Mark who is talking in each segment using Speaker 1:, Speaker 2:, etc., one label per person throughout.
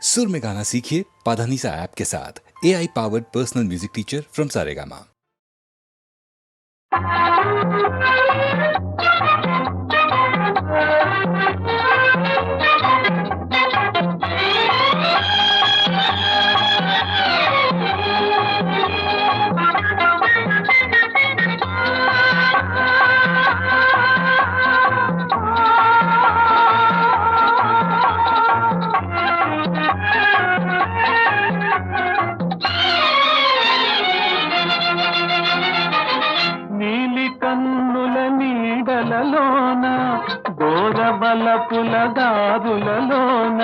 Speaker 1: सुर में गाना सीखिए पाधानीसा ऐप के साथ। AI powered personal music teacher from Saregama.
Speaker 2: గోరబలపుల దారులలోన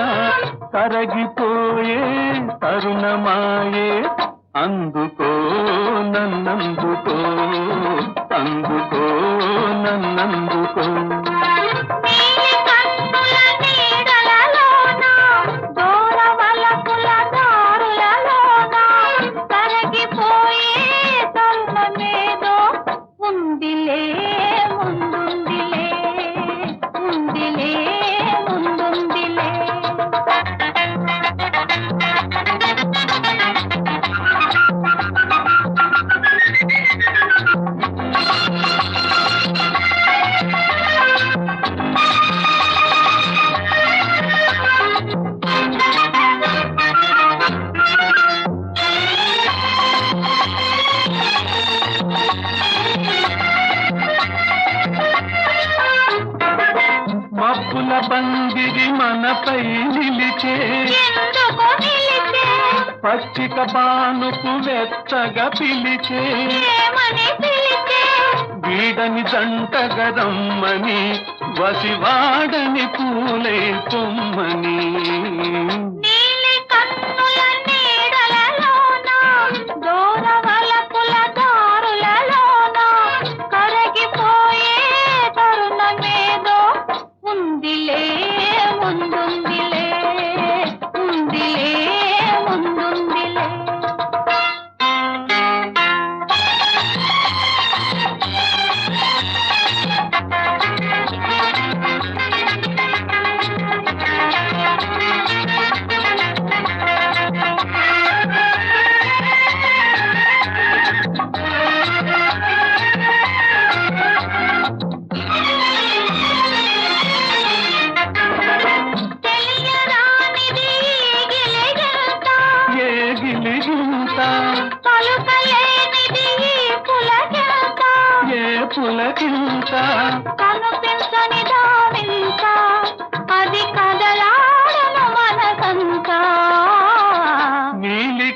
Speaker 2: కరగిపోయే తరుణమాయే అందుకో నన్నందుకో అందుకో నన్నందుకో పందిరి మనపై నిలిచే పచ్చిక బానుకు వెచ్చగా పిలిచే వీడని జంటగా రమ్మని వసివాడని పూలే పొమ్మని నీలి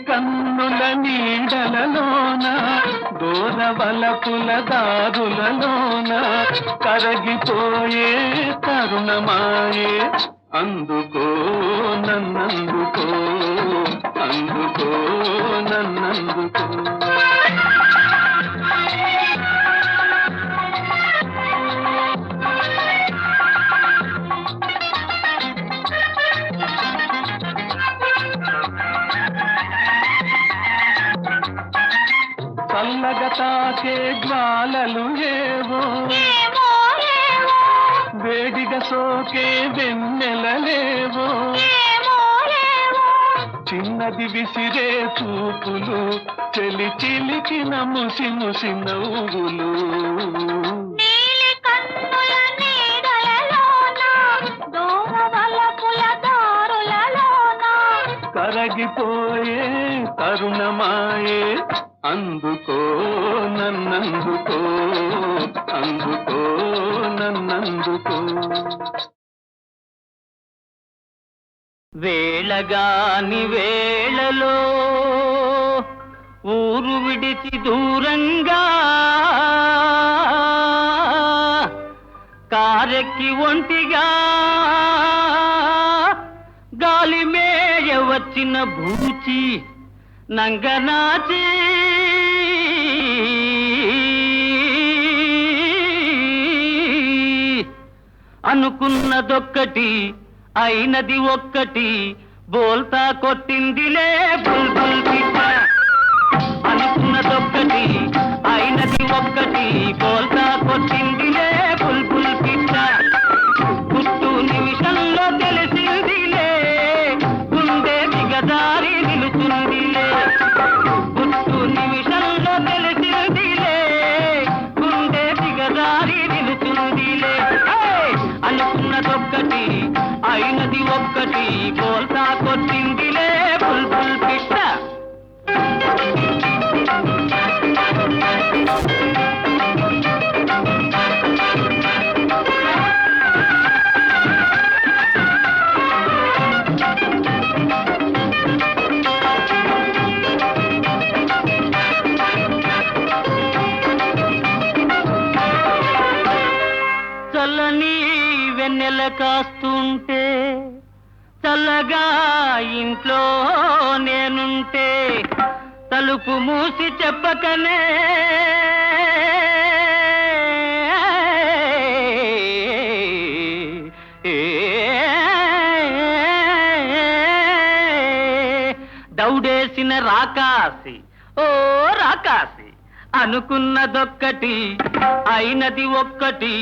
Speaker 2: కన్నుల నీడలలోన గోరవలపుల దారులలోన కరగిపోయే తరుణమాయే అందుకో నన్నందుకో అందుకో నన్నందుకో చల్లగా తాకే జ్వాలలు ఏవో వేడిగా సోకే వెన్నెలలేవో చిన్నది విసిరే చూపులు చెలి చిలికిన ముసి ముసి నవ్వులు కరగిపోయే తరుణమాయే అందుకో నన్నందుకో అందుకో నన్నందుకో
Speaker 3: వేళగాని వేళలో ఊరు విడిచి దూరంగా కారెక్కి ఒంటిగా గాలి మేయ వచ్చిన భూచి నంగనాచి అనుకున్నదొక్కటి అయినది ఒక్కటి బోల్తా కొట్టిందిలే బుల్బుల్ పిట్ట అనుకున్నదొక్కటి అయినది ఒక్కటి బోల్తా కొట్టిందిలే బుల్బుల్ పిట్ట గుట్టు నిమిషంలో తెలిసిందిలే గుండె బోల్తా కొట్టిందిలే బుల్బుల్ పిట్ట. చల్లని వెన్నెల కాస్తుంటే చల్లగా ఇంట్లో నేనుంటే తలుపు మూసి చెప్పకనే దౌడేసిన రాకాసి ఓ రాకాసి అనుకున్నదొక్కటి అయినది ఒక్కటి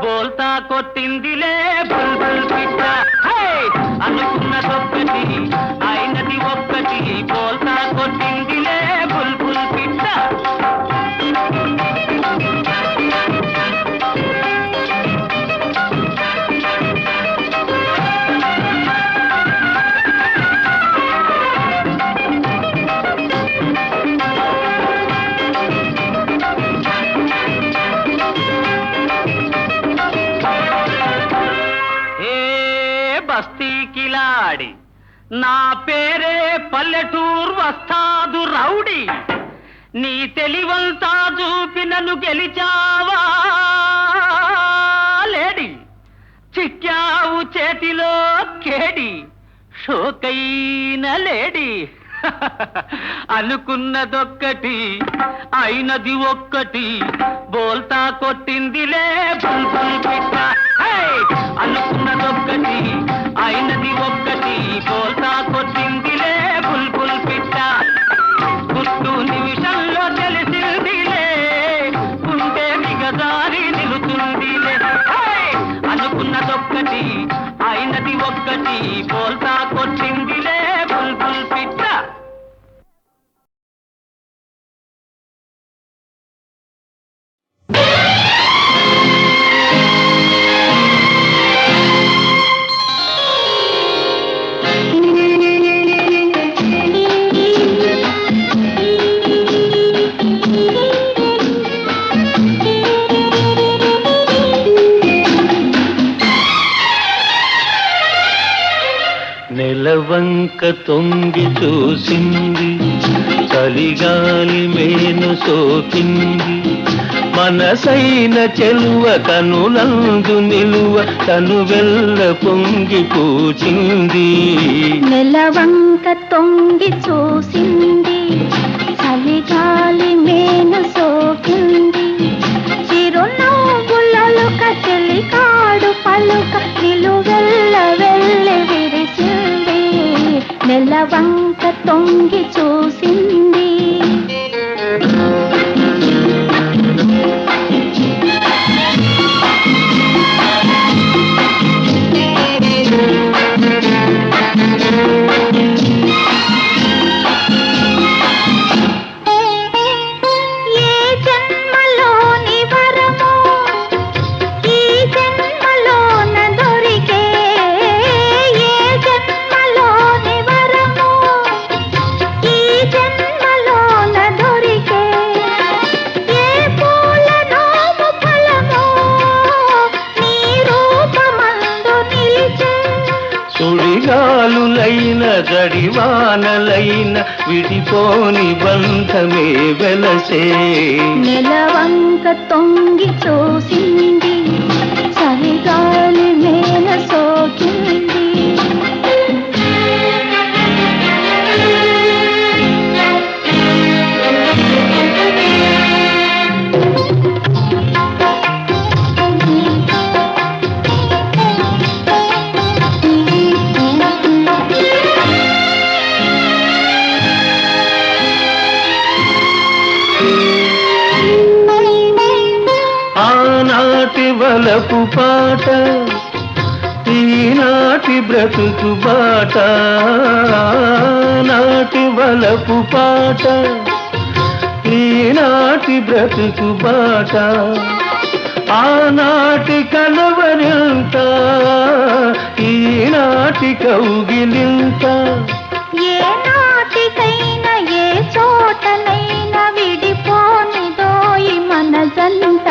Speaker 3: బోల్తా కొట్టిందిలే బుల్బుల్ పిట్ట. అనుకున్నదొక్కటి అయినది ఒక్కటి బోల్తా కొట్టిందిలే బుల్బుల్ పిట్ట. బస్తీకిలాడి నా పేరే పల్లెటూరు వస్తాదు రౌడి. నీ తెలివంతా చూపి నన్ను గెలిచావా లేడి. చిక్కావు చేతిలో కేడి షోకైన లేడి. అనుకున్నదొక్కటి అయినది ఒక్కటి బోల్తా కొట్టిందిలే బుల్బుల్ పిట్ట. అనుకున్నదొక్కటి అయినది ఒక్కటి బోల్తా కొట్టిందిలే బుల్బుల్ పిట్ట. గుట్టు నిమిషంలో తెలిసిందిలే ఉంటే మిగదారి నిలుతుందిలే. అనుకున్నదొక్కటి అయినది ఒక్కటి బోల్తా కొట్టిందిలే బుల్బుల్ పిట్ట.
Speaker 2: నెలవంక తొంగి చూసింది చలిగాలి మేను సోకింది. మనసైన చెలువ కనులందు నిలువ తను వెళ్ళ పొంగి పూచింది.
Speaker 4: నెలవంక తొంగి చూసింది చలిగాలి మేను సోకింది. చిరునవ్వులలుక చెలికాడు పలుక నిలువెల్ల వెళ్ళి విరిసింది. నెలవంక తొంగి చూసింది.
Speaker 2: సుడిగాలులైన గడివానలైన విడిపోని బంధమే వెలసే.
Speaker 4: నెలవంక తొంగి చూసింది చలిగాలి మేన సోకింది.
Speaker 2: ఆనాటి వలపు పాట ఈనాటి బ్రతుకు బాట. నాటి వలపు పాట ఈనాటి బ్రతుకు బాట. ఆనాటి కలవరింత ఈనాటి కౌగిలింత
Speaker 4: ఏ నాటికైనా ఏ చోటనైనా విడిపోనిదోయి మన జంట.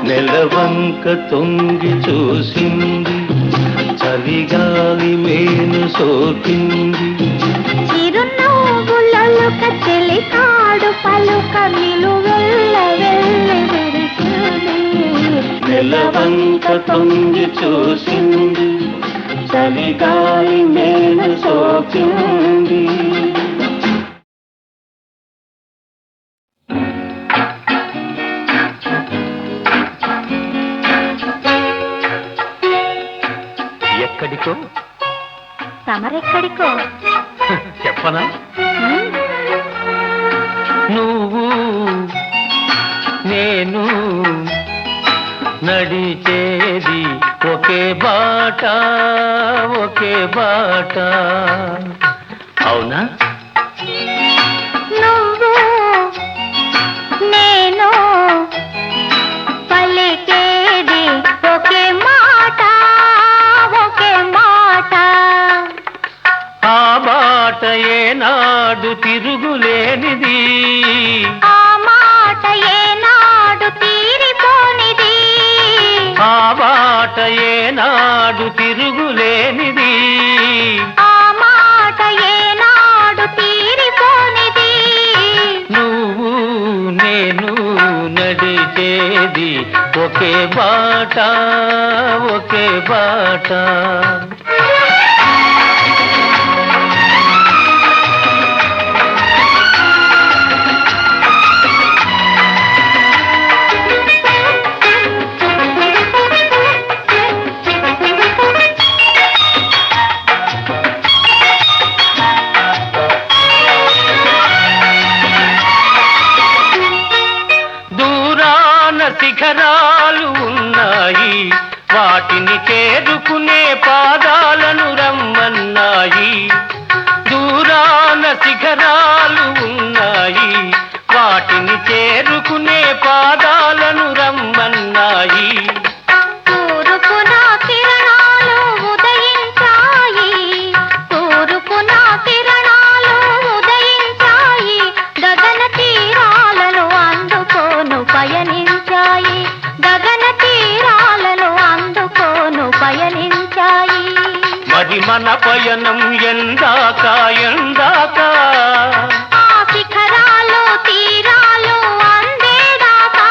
Speaker 2: నెలవంక తొంగి చూసింది, చలిగాలి మేను సోకింది.
Speaker 4: చిరునవ్వులొలుక చెలికాడు పలుక నిలువెల్ల వెళ్ళి విరిసింది.
Speaker 2: నెలవంక తొంగి చూసింది, చలిగాలి మేను సోకింది. ఎక్కడికో
Speaker 4: తమరెక్కడికో
Speaker 2: చెప్పనా?
Speaker 4: హ్మ్?
Speaker 2: నువ్వు నేను నడిచేది ఒకే బాట, ఒకే బాట. అవునా?
Speaker 4: నువ్వు నేను పలికేది ఒకే మాట, ఒకే మాట.
Speaker 2: ఆ బాట ఏనాడు తిరుగులేనిది,
Speaker 4: ఆ మాట ఏనాడు తీరిపోనిది,
Speaker 2: ఆ బాట ఏనాడు తిరుగులేనిది.
Speaker 4: ఆ మాట ఏనాడు తీరిపోనిది.
Speaker 2: నువ్వు నేను నడిచేది ఒకే బాట, ఒకే బాట. దూరాన శిఖరాలు ఉన్నాయి, వాటిని చేరుకునే పాదాలను రమ్మన్నాయి. దూరాన శిఖరాలు ఉన్నాయి, వాటిని చేరుకునే పాదాలను రమ్మన్నాయి.
Speaker 4: తూర్పున కిరణాలు ఉదయించాయి, తూర్పున కిరణాలు ఉదయించాయి. గగన తీరాలను అందుకోను పయనించాయి, గగన తీరాలను అందుకోను పయనించాయి.
Speaker 2: మరి మన పయనం ఎందాక, ఎందాక?
Speaker 4: ఆ శిఖరాలు తీరాలు అందేదాకా.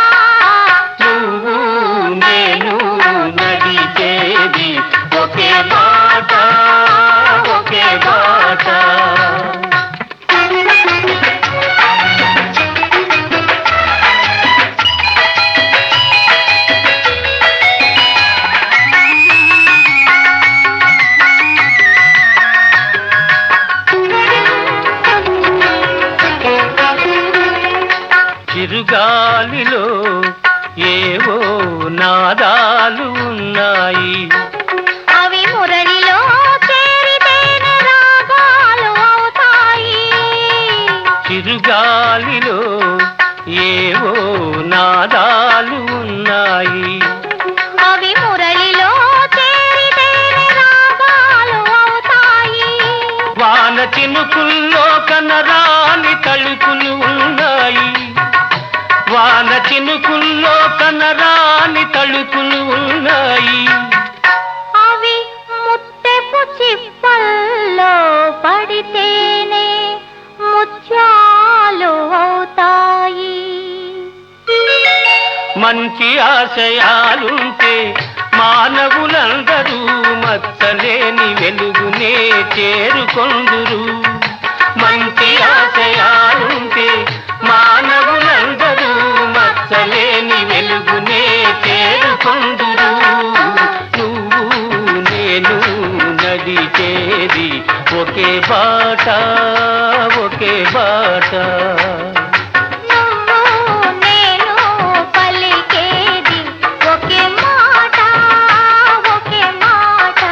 Speaker 2: నువ్వు నేను నడిచేది ఒకే బాట, ఒకే బాట. చిరుగాలిలో ఏవో నాదాలు ఉన్నాయి,
Speaker 4: అవి మురళిలో చేరితేనే రాగాలు అవుతాయి.
Speaker 2: చిరుగాలిలో ఏవో నాదాలు ఉన్నాయి.
Speaker 4: అవి మురళిలో చేరితేనే రాగాలు అవుతాయి.
Speaker 2: వాన చినుకుల్లో కనరాని తలుపులు ఉన్నాయి, వాన చినుకుల్లో కనరాని తలుపులు ఉన్నాయి.
Speaker 4: అవి ముత్తెపు చిప్పల్లో పడితేనే ముత్యాలు అవుతాయి.
Speaker 2: మంచి ఆశయాలుంటే మానవులందరూ మచ్చలేని వెలుగునే చేరుకొందురు. మంచి ఆశయాలుంటే మానవులందరూ మచ్చలేని వెలుగునే చేరుకొందురు. నువ్వు నేను నడిచేది ఒకే బాట, ఒకే బాట.
Speaker 4: నువ్వు నేను పలికేది ఒకే మాట, ఒకే మాట.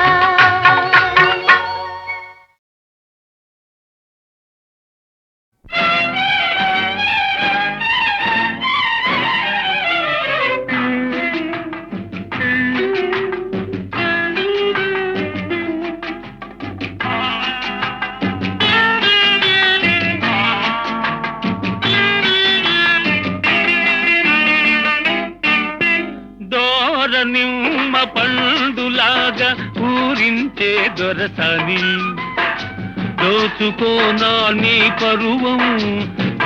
Speaker 2: ఊరించే దొరసాని దోచుకోనా నీ పరువం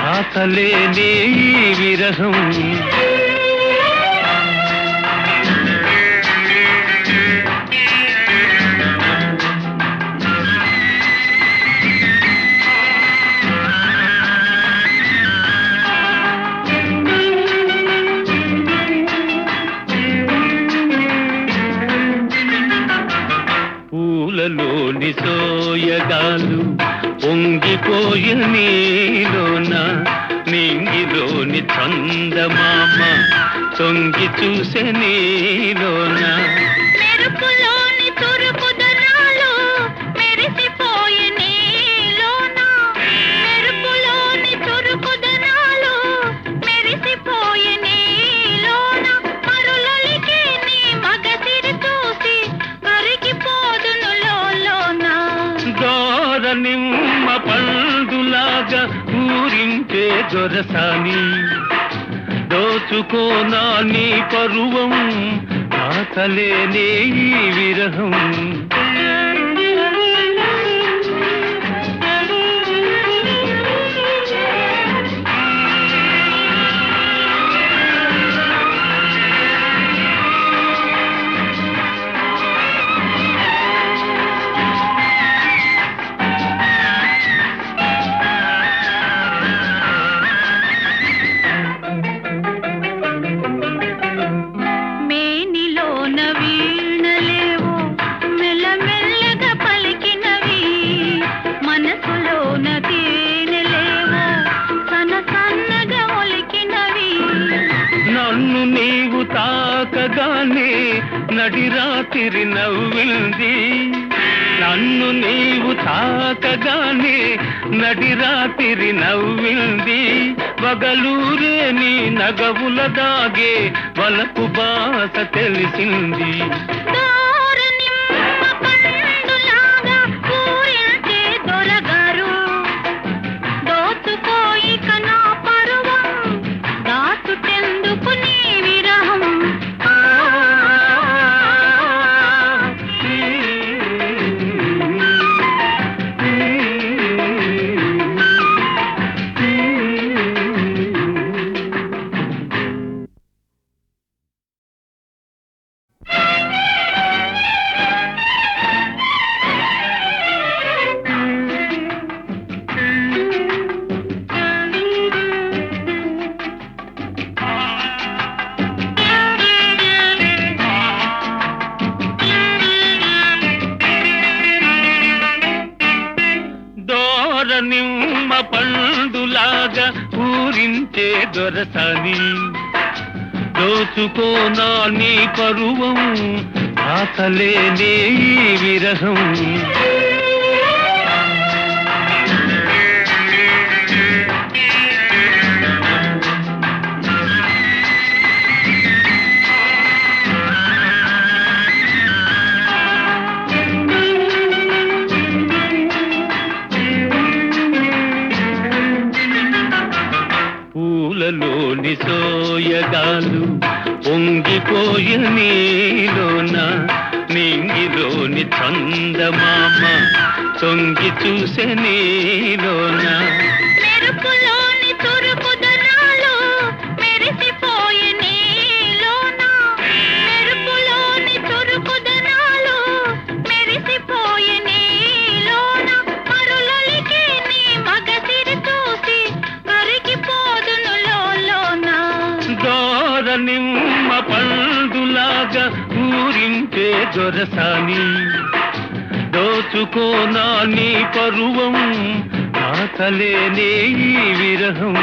Speaker 2: ఆకలేనే ఈ విరహం పూలలోని సోయగాలు పొంగిపోయి నీలోన నింగిలోని చందమామ తొంగి చూసే నీలోన
Speaker 4: మెరుపులోని తురుపుదనాలు మెరిసిపోయే నీలోన మెరుపులోని తురుపుదనాలు మెరిసిపోయే నీలోన మరులొలికి నీ మగసిరి చూసి కరిగిపోదును లోలోన
Speaker 2: దోర నిమ్మ పండులాగా ఊరించే దొరసాని దోచుకోనా నీ పరువం ఆకలేనే ఈ విరహం
Speaker 4: మేనిలోన వీణలేవో మెల్లమెల్లగా పలికినవి మనసులోన తేనెలేవో సన్నగా ఒలికినవి
Speaker 2: నన్ను నీవు తాకగానే నడిరాత్రి నవ్వింది నన్ను నీవు తాకగానే నడిరాత్రి నవ్వింది వగలూరే నీ నగవుల దాగే వలపు బాస తెలిసింది
Speaker 4: దోర నిమ్మ పండులాగా ఊరించే దొరగారు దోచుకోయిక నా పరువం దాచుటెందుకు నీ విరహం
Speaker 2: దోర నిమ్మ పండులాగా ఊరించే దొరసాని దోచుకోనా నీ పరువం ఆకలేనే ఈ విరహం పూలలోని సోయగాలు పొంగిపోయి నీలోన నింగిలోని చందమామ తొంగి చూసే నీలోన
Speaker 4: మెరుపులోని తురుపుదనాలు మెరిసిపోయే నీలోన మెరుపులోని తురుపుదనాలు మెరిసిపోయే నీలోన మరులొలికి నీ మగసిరి చూసి కరిగిపోదును లోలోన
Speaker 2: దోర నిమ్మ పండులాగా ఊరించే దొరసాని దోచుకోనా నీ పరువం ఆకలేనే ఈ విరహం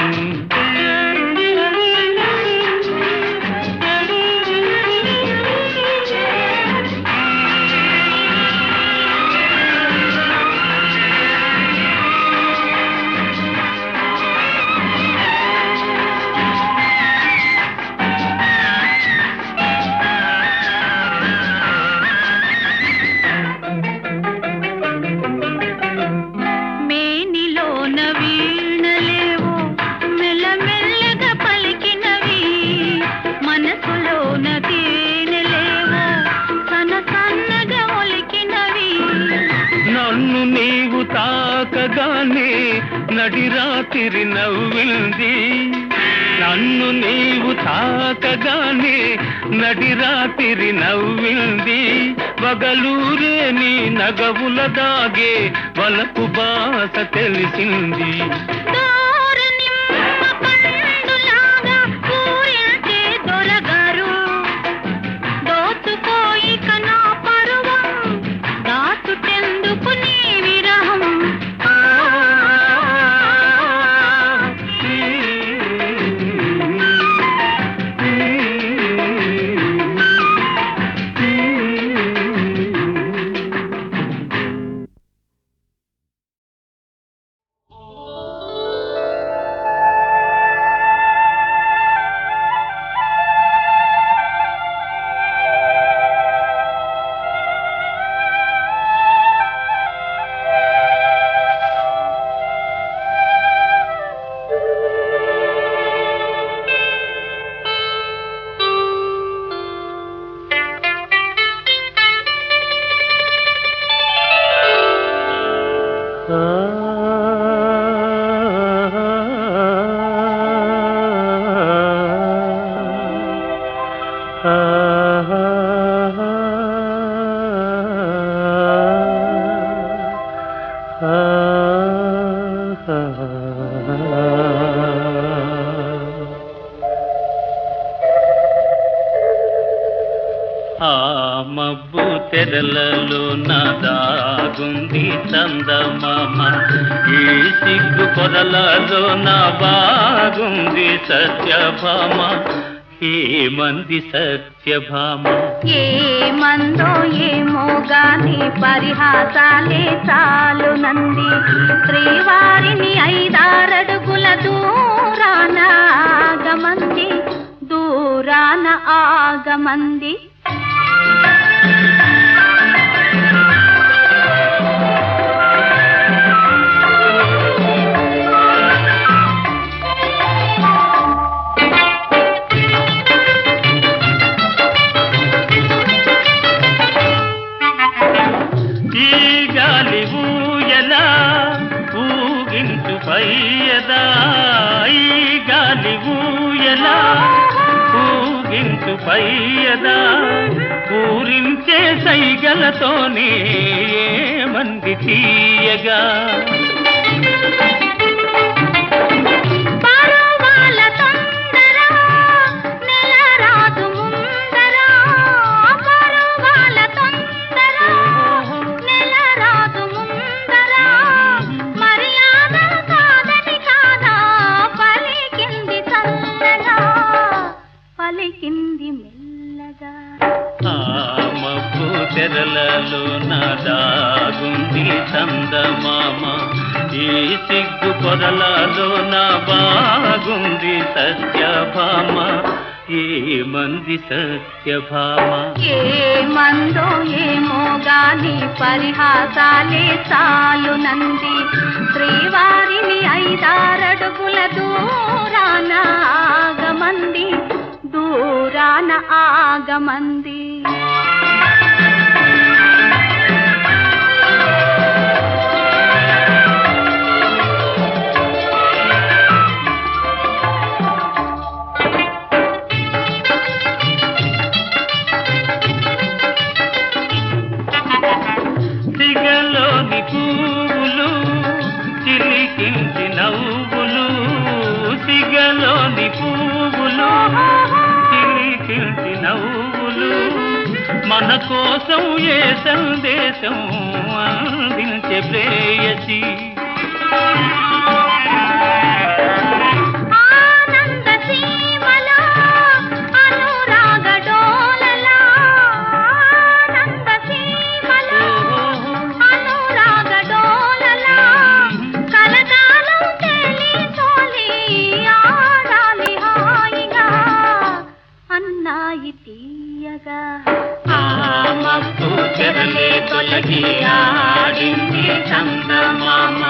Speaker 4: మేనిలోన వీణలేవో మెల్లమెల్లగా
Speaker 2: తాకగానే నడిరాత్రి నవ్వింది నన్ను నీవు తాకగానే నడిరాత్రి నవ్వింది పగలూరే నీ నగవుల దాగే వలపు బాస తెలిసింది మబ్బు తెరలలో నాదాగుంది చందమామ ఈ సిగ్గు పొరలలో నా బాగుంది సత్యభామ ఏమంది సత్యభామ
Speaker 4: ఏమందో ఏమో గాని పరిహాసాలే చాలు నంది శ్రీవారిని 5-6 అడుగుల దూరాన ఆగమంది
Speaker 2: పయ్యదా పూరించే సైగలతోనే మంది తీయగా తెరలలో నాదాగుంది చందమామ ఈ సిగ్గు పొరలలో నా బాగుంది సత్యభామ ఏమంది సత్యభామ
Speaker 4: ఏమందో ఏమో గాని పరిహాసాలే చాలు నంది శ్రీవారిని 5-6 అడుగుల దూరాన ఆగమంది
Speaker 2: సిగలోని పువ్వులు చిలికించి నవ్వులు సిగలోని పువ్వులు చిలికించి నవ్వులు మన కోసం ఏ సందేశం అందించే ప్రేయసి
Speaker 3: మబ్బు తెరలే తొలగి ఆడింది చందమామ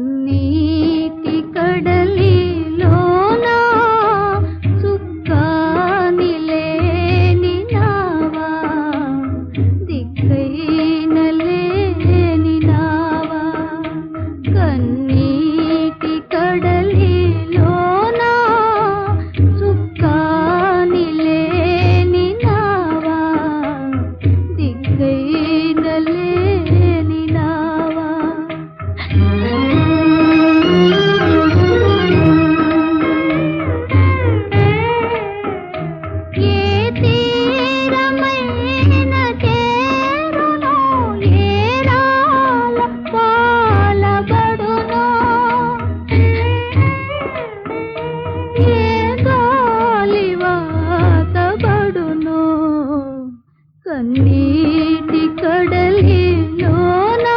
Speaker 4: కన్నీటి కడలిలోన సుక్కాని లేని నావా, దిక్కైన లేని నావా. కన్నీటి కడలిలోన సుక్కాని లేని నావా, దిక్కైన లేని నావా. ఏ తీరమైన చేరునో, ఏ రాల పాలబడునో, ఏ గాలి వాతబడునో. కన్నీటి కడలిలోన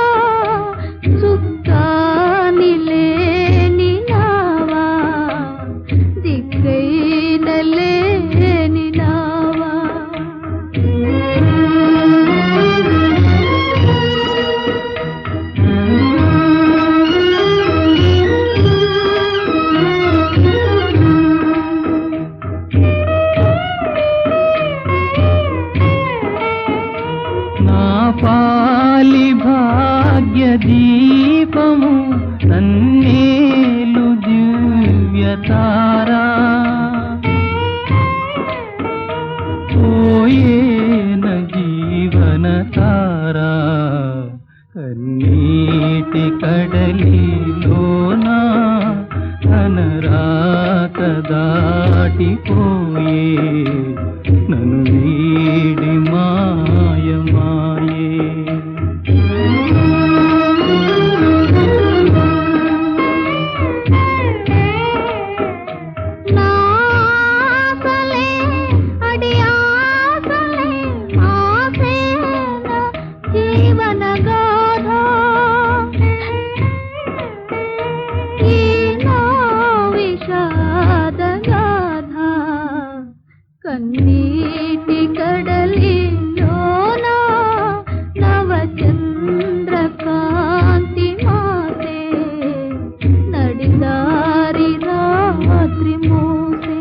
Speaker 4: సుక్కాని లేని నావా, దిక్కైన లేని నావా.
Speaker 3: నా పాలి భాగ్య దీపము నన్నేలు దివ్య తారా, పోయేన జీవన తారా. కన్నీటి కడలిలోన అనరాక దాటిపోయే, నన్ను వీడి మాయమాయే.
Speaker 4: నా ఆశలే అడి ఆశలే ఆసేన జీవన గాథ, ఈ నా విషాద గాథ. కన్నీటి కడలిలోన నవచంద్రకాంతి మాసే, నడిదారి రాత్రి మూసే.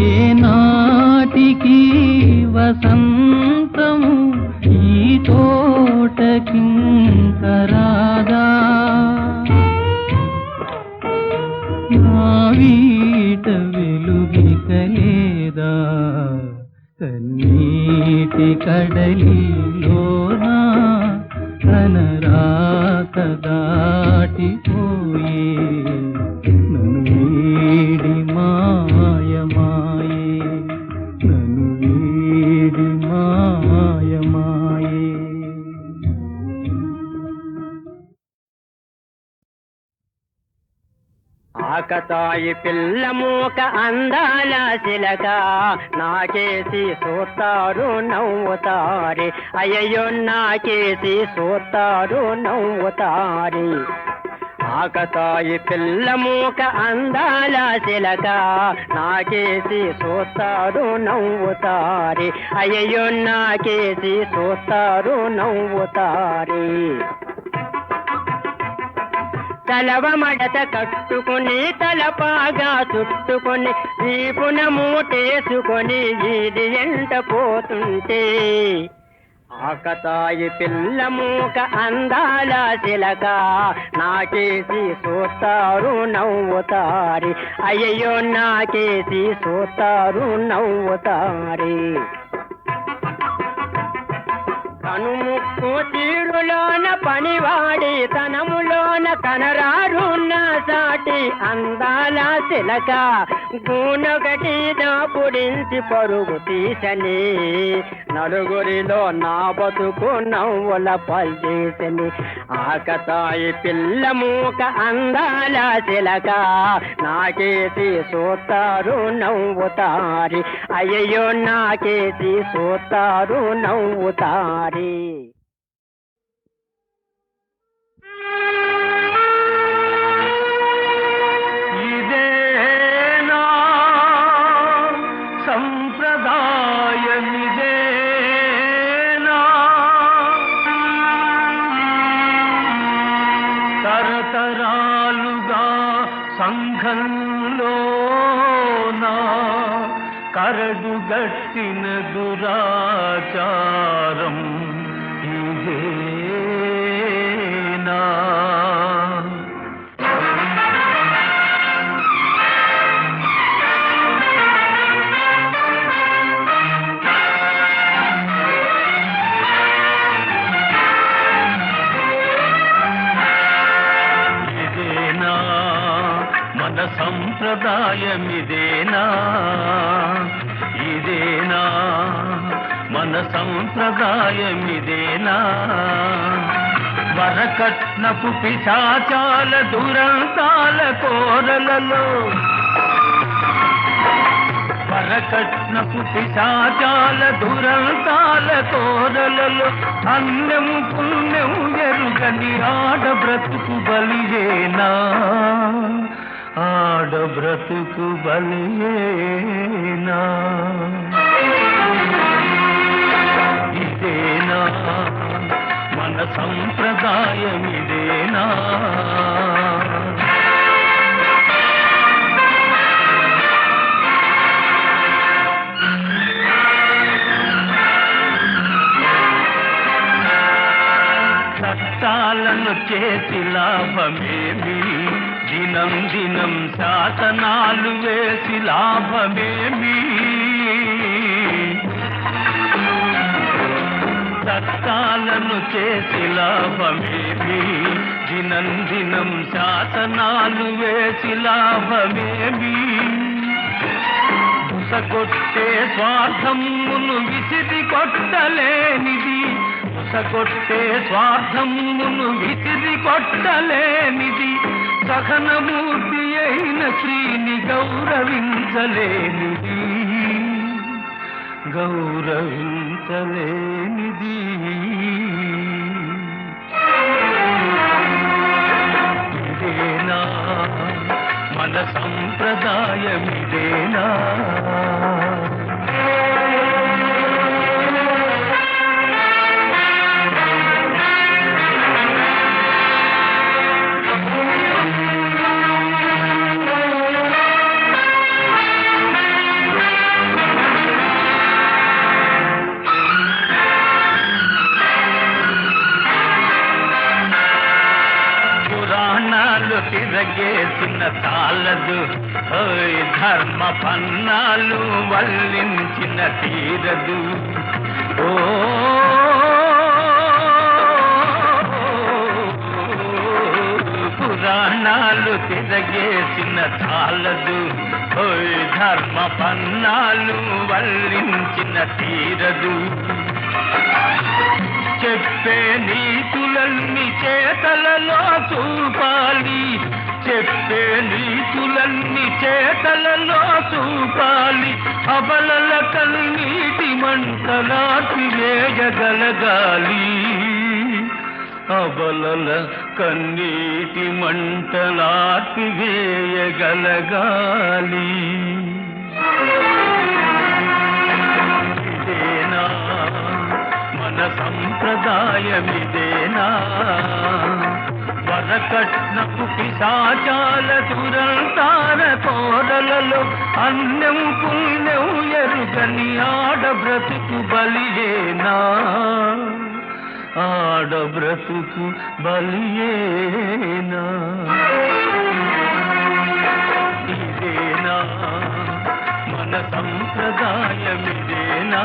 Speaker 3: ఏ నాటికి వసంతము ఈ తోటకింకరాదా, నా వీట వెలుగికలేదా. కన్నీటి కడలిలోన అనరాక దాటిపోయే, నన్ను వీడి మాయమాయే, నన్ను వీడి మాయమాయే. ఆకతాయి పిల్ల మూక అందాల చిలక, నాకేసి చూస్తారు నవ్వుతారే. అయ్యో నాకేసి చూస్తారు నవ్వుతారే. ఆకతాయి పిల్ల మూక అందాల చిలక, నాకేసి చూస్తారు నవ్వుతారే. అయ్యో నాకేసి చూస్తారు నవ్వుతారే. తలవ మడత కట్టుకుని తలపాగా చుట్టుకొని వీపున మూటేసుకొని ఇది ఎంట పోతుంటే, ఆకతాయి పిల్ల మూక అందాల చిలక, నాకేసి చూస్తారు నవ్వుతారి. అయ్యో నాకేసి చూస్తారు నవ్వుతారి. కనుముక్కు తీరులోన పనివాడి తనములోన కనరారున్న సాటి అందాల శిలక గూనొకటి దాపుడించి పరుగు తీసని నలుగురిలో నా బతుకు నవ్వుల పల్చేసని ఆకతాయి పిల్ల మూక అందాల శిలక నాకేసి సోతారు నవ్వుతారి అయ్యో నాకేసి సోతారు నవ్వుతారి.
Speaker 2: ఇదేనా సంప్రదాయమిదేనా తరతరాలుగా సంఘంలోనా కరడుగట్టిన దురాచారం ఇదేనా? ఇదేనా మన సంప్రదాయమిదేనా? ఇదేనా మన సంప్రదాయమిదేనా? వరకట్నపు పిశాచాల దురంతాల కోరలలో వరకట్నపు పిశాచాల దురంతాల కోరలలో అన్నము పుణ్యం ఎరుగని ఆడ బ్రతుకు బలియేనా? ఆడ బ్రతుకు బలియేనా? ఇదేనా మన సంప్రదాయమిదేనా? చట్టాలను చేసి లాభమేమి? దినం దినం శాసనాలు వేసి లాభమేమి? చట్టాలను చేసి లాభమేమి? దినం దినం శాసనాలు వేసి లాభమేమి? ఉసగొట్టే స్వార్థమును విసిరి కొట్టలేనిది ఉసగొట్టే స్వార్థమును విసిరి కొట్టలేనిది సహనమూర్తి అయిన శ్రీని గౌరవించలేనిది గౌరవించలేనిది. ఇదేనా మన సంప్రదాయమిదేనా? తిరగేసిన చాలదు ఓయ్ ధర్మ పన్నాలు వల్లించిన తీరదు. ఓ పురాణాలు తిరగేసిన చాలదు ఓయ్ ధర్మ పన్నాలు వల్లించిన తీరదు. చెప్పే నీతులన్నీ చేతలలో చూపాలి చెప్పే నీతులన్నీ చేతలలో చూపాలి అబలల కన్నీటి మంటలాటి వేయగలగాలి అబలల కన్నీటి మంటలాటి వేయగలగాలి. ఇదేనా మన సంప్రదాయమిదేనా? వరకట్నపు పిశాచాల దురంతాల కోరలలో అన్నం పుణ్యం ఎరుగని ఆడ బ్రతుకు బలియేనా? ఆడ బ్రతుకు బలియేనా? ఇదేనా మన సంప్రదాయమిదేనా?